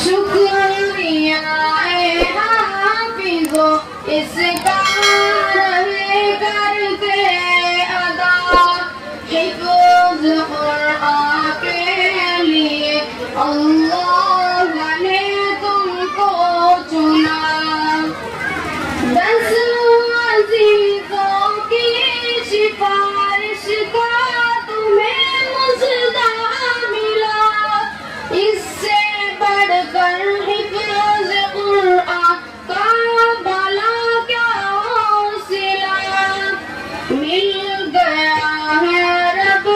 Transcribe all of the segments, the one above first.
شکریہ اے حافظو اس کا رہے کر کے ادا حفظ قرآن کے لیے اللہ نے تم کو چنا 10 عزیزوں کی سفارش کا تمہیں مژدہ ملا اس سے بڑھ کر حفظ قرآن کا بھلا کیا حوصلہ مل گیا ہے رب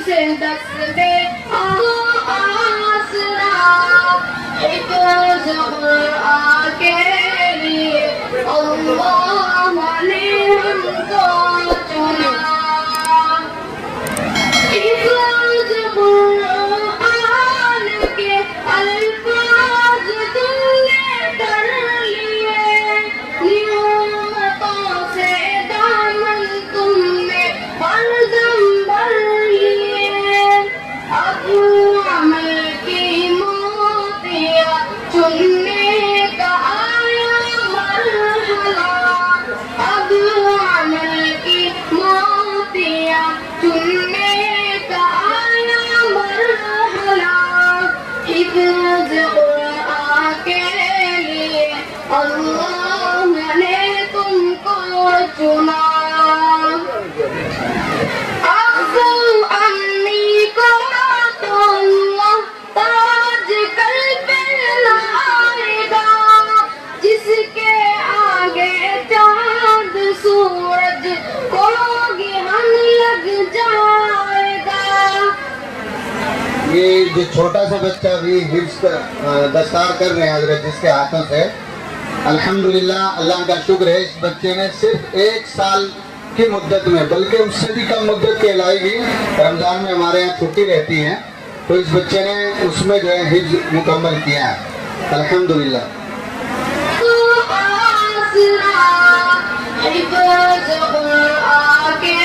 سے دستے آسرا حفظ قرآن کے لیے اللہ نے ہم کو چنا حفظ قرآن کے الفاظ تم نے کر لیے نعمتوں سے دامن تم نے ہردم بھر لیے اب عمل کی موتیاں چننے کا آیا مرحلہ اب عمل کی موتیاں چننے کا آیا مرحلہ حفظ قرآن کے لیے اللہ نے تم کو چنا ابو امی کو تو اللہ تاج کل پہنائے گا جس کے آگے چاند سورج کو گرہن لگ جائے گا یہ جو چھوٹا سا بچہ بھی حفظ دستار کر رہے ہیں حضرت جس کے ہاتھوں سے الحمدللہ اللہ کا شکر ہے اس بچے نے صرف 1 سال کی مدت میں بلکہ اس سے بھی کم مدت کے علاوہ رمضان میں ہمارے یہاں چھٹی رہتی ہے تو اس بچے نے اس میں جو ہے حفظ مکمل کیا ہے الحمدللہ آسرا حفظ قرآن کے